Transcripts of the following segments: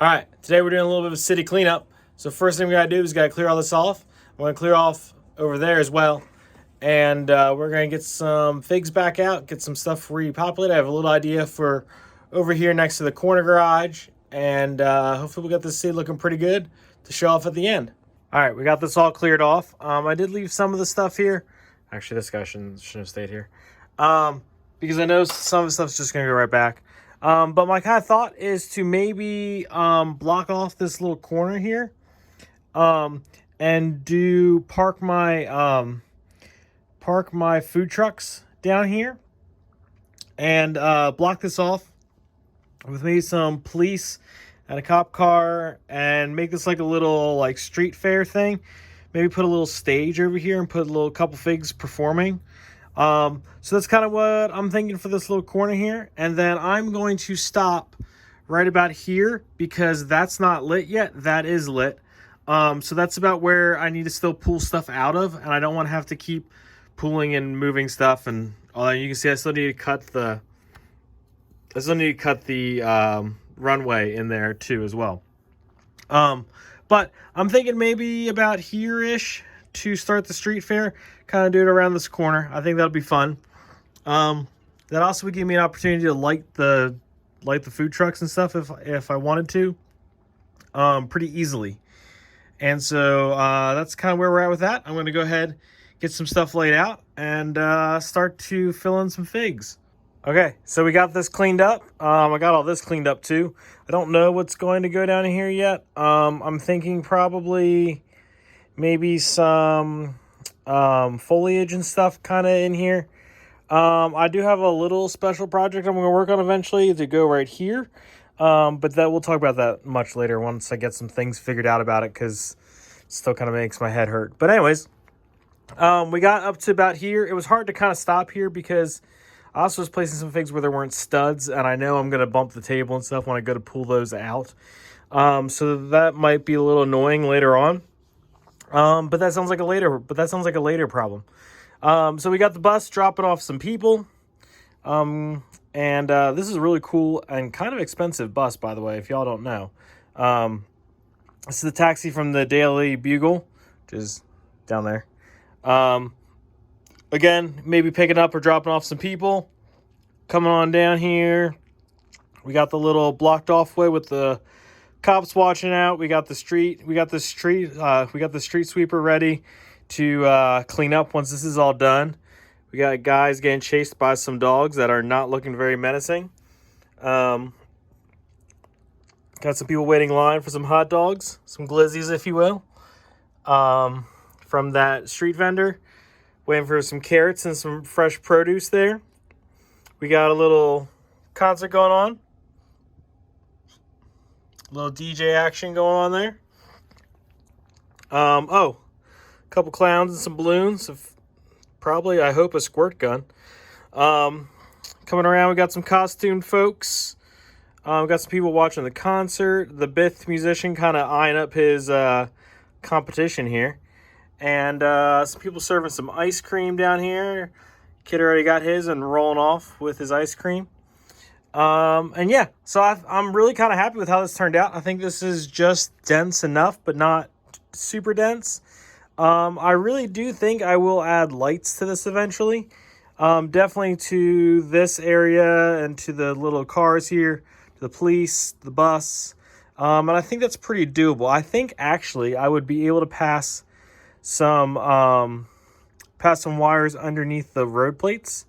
All right, today we're doing a little bit of a city cleanup. So first thing we gotta do is gotta clear all this off. I'm gonna clear off over there as well. And we're gonna get some figs back out, get some stuff repopulated. I have a little idea for over here next to the corner garage. And hopefully we got this city looking pretty good to show off at the end. All right, we got this all cleared off. I did leave some of the stuff here. Actually, this guy shouldn't have stayed here. Because I know some of the stuff's just gonna go right back. But my kind of thought is to maybe block off this little corner here, and park my food trucks down here, and block this off with maybe some police and a cop car, and make this like a little like street fair thing. Maybe put a little stage over here and put a little couple figs performing. So that's kind of what I'm thinking for this little corner here. And then I'm going to stop right about here because that's not lit yet. That is lit. So that's about where I need to still pull stuff out of, and I don't want to have to keep pulling and moving stuff and all that. You can see I still need to cut the runway in there too as well. But I'm thinking maybe about here-ish to start the street fair, kind of do it around this corner. I think that'll be fun. That also would give me an opportunity to light the food trucks and stuff if I wanted to, pretty easily. And so that's kind of where we're at with that. I'm going to go ahead, get some stuff laid out, and start to fill in some figs. Okay, so we got this cleaned up. I got all this cleaned up too. I don't know what's going to go down here yet. I'm thinking probably maybe some foliage and stuff kind of in here. I do have a little special project I'm going to work on eventually to go right here. But we'll talk about that much later once I get some things figured out about it, because it still kind of makes my head hurt. But anyways, we got up to about here. It was hard to kind of stop here because I also was placing some figs where there weren't studs, and I know I'm going to bump the table and stuff when I go to pull those out. So that might be a little annoying later on. But that sounds like a later problem. So we got the bus dropping off some people. And this is a really cool and kind of expensive bus, by the way, if y'all don't know. This is the taxi from the Daily Bugle, which is down there. Again, maybe picking up or dropping off some people. Coming on down here. We got the little blocked off way with the cops watching out. We got the street sweeper ready to clean up once this is all done. We got guys getting chased by some dogs that are not looking very menacing. Got some people waiting in line for some hot dogs, some glizzies, if you will, from that street vendor. Waiting for some carrots and some fresh produce there. We got a little concert going on. Little DJ action going on there. A couple clowns and some balloons. Probably, I hope, a squirt gun. Coming around, we got some costumed folks. We got some people watching the concert. The Bith musician kind of eyeing up his competition here. And some people serving some ice cream down here. Kid already got his and rolling off with his ice cream. And yeah, so I'm really kind of happy with how this turned out. I think this is just dense enough, but not super dense. I really do think I will add lights to this eventually. Definitely to this area and to the little cars here, to the police, the bus. And I think that's pretty doable. I think actually I would be able to pass some wires underneath the road plates.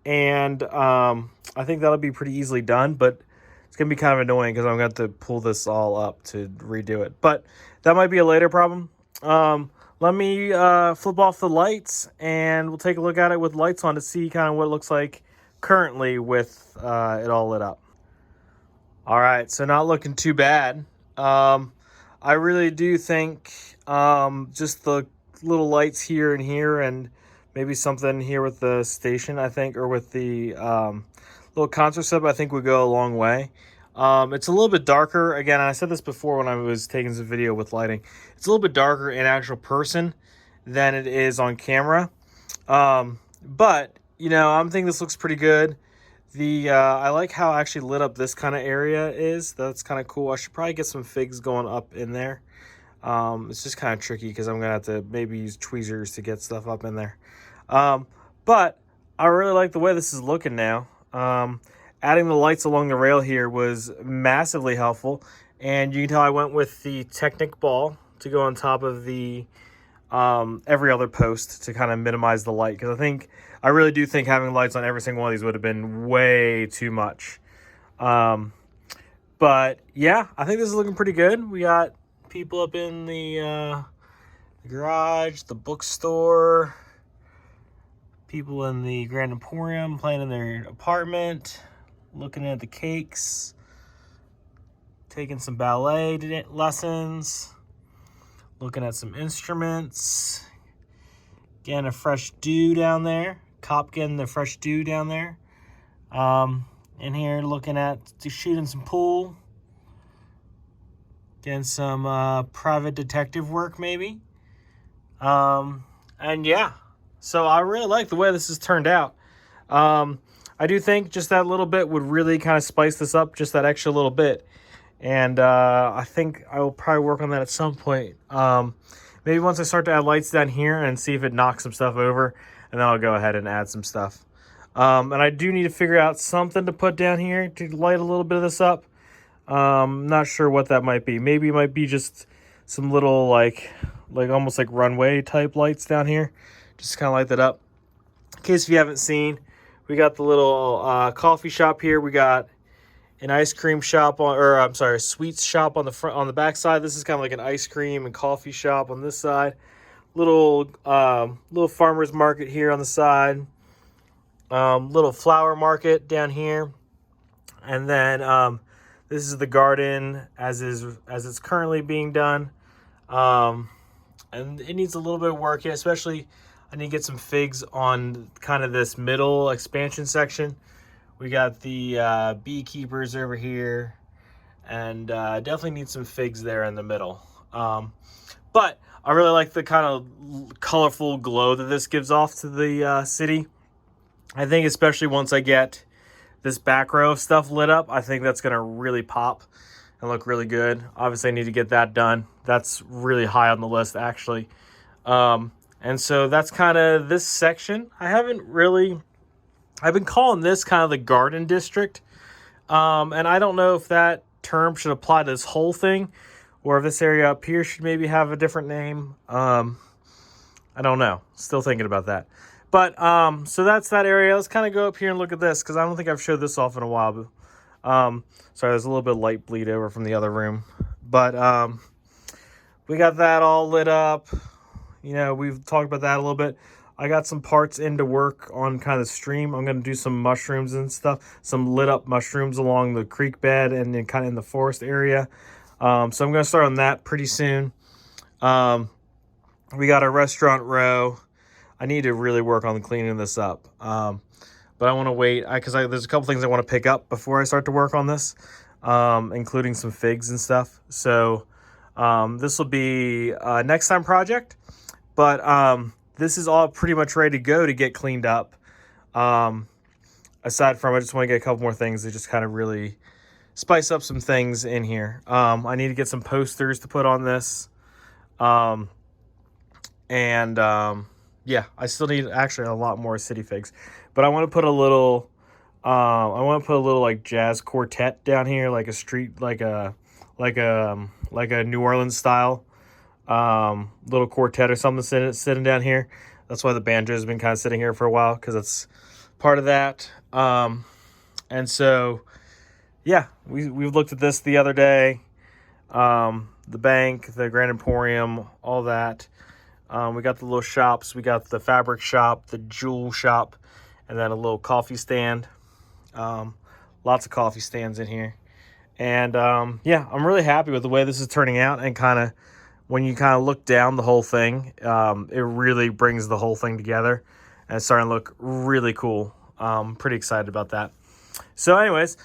And I think that'll be pretty easily done, but it's going to be kind of annoying because I'm going to have to pull this all up to redo it. But that might be a later problem. Let me flip off the lights, and we'll take a look at it with lights on to see kind of what it looks like currently with it all lit up. All right, so not looking too bad. I really do think just the little lights here and here, and maybe something here with the station, I think, or with the little concert sub, I think would go a long way. It's a little bit darker. Again, I said this before when I was taking some video with lighting. It's a little bit darker in actual person than it is on camera. But, you know, I'm thinking this looks pretty good. I like how actually lit up this kind of area is. That's kind of cool. I should probably get some figs going up in there. It's just kind of tricky because I'm gonna have to maybe use tweezers to get stuff up in there. But I really like the way this is looking now. Adding the lights along the rail here was massively helpful, and you can tell I went with the Technic ball to go on top of the every other post to kind of minimize the light, because I really do think having lights on every single one of these would have been way too much. But yeah, I think this is looking pretty good. We got people up in the garage, the bookstore, people in the Grand Emporium playing in their apartment, looking at the cakes, taking some ballet lessons, looking at some instruments, getting a fresh dew down there. Cop getting the fresh dew down there. In here looking at shooting some pool, getting some private detective work maybe. And yeah, so I really like the way this has turned out. I do think just that little bit would really kind of spice this up, just that extra little bit. And I think I will probably work on that at some point. Maybe once I start to add lights down here and see if it knocks some stuff over, and then I'll go ahead and add some stuff. And I do need to figure out something to put down here to light a little bit of this up. Not sure what that might be. Maybe it might be just some little like almost like runway type lights down here. Just kind of light that up. In case if you haven't seen, we got the little coffee shop here. We got an ice cream shop a sweets shop on the front, on the back side. This is kind of like an ice cream and coffee shop on this side. Little farmer's market here on the side. Little flower market down here. And then this is the garden as it's currently being done. And it needs a little bit of work here, especially I need to get some figs on kind of this middle expansion section. We got the beekeepers over here, and definitely need some figs there in the middle. But I really like the kind of colorful glow that this gives off to the city. I think especially once I get this back row of stuff lit up, I think that's going to really pop and look really good. Obviously, I need to get that done. That's really high on the list, actually. And so that's kind of this section. I've been calling this kind of the garden district. And I don't know if that term should apply to this whole thing, or if this area up here should maybe have a different name. I don't know. Still thinking about that. But so that's that area. Let's kind of go up here and look at this, because I don't think I've showed this off in a while. Sorry, there's a little bit of light bleed over from the other room. But we got that all lit up. You know, we've talked about that a little bit. I got some parts into work on kind of the stream. I'm going to do some mushrooms and stuff, some lit up mushrooms along the creek bed and then kind of in the forest area. So I'm going to start on that pretty soon. We got a restaurant row. I need to really work on cleaning this up. But I want to wait because there's a couple things I want to pick up before I start to work on this, including some figs and stuff. So this will be a next time project. But this is all pretty much ready to go to get cleaned up. Aside from, I just want to get a couple more things to just kind of really spice up some things in here. I need to get some posters to put on this. Yeah, I still need actually a lot more city figs. But I want to put a little, like jazz quartet down here, like a street, like a New Orleans style. Little quartet or something sitting down here. That's why the banjo has been kind of sitting here for a while, because it's part of that. And so, yeah, we've looked at this the other day. The bank, the Grand Emporium, all that. We got the little shops. We got the fabric shop, the jewel shop, and then a little coffee stand. Lots of coffee stands in here. And yeah, I'm really happy with the way this is turning out, and kind of when you kind of look down the whole thing, it really brings the whole thing together, and it's starting to look really cool. Pretty excited about that. So anyways,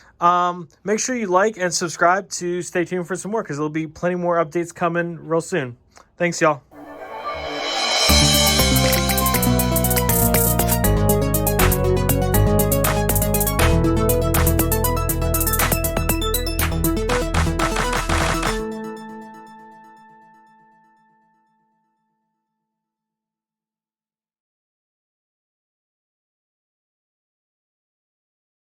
make sure you like and subscribe to stay tuned for some more, because there'll be plenty more updates coming real soon. Thanks, y'all.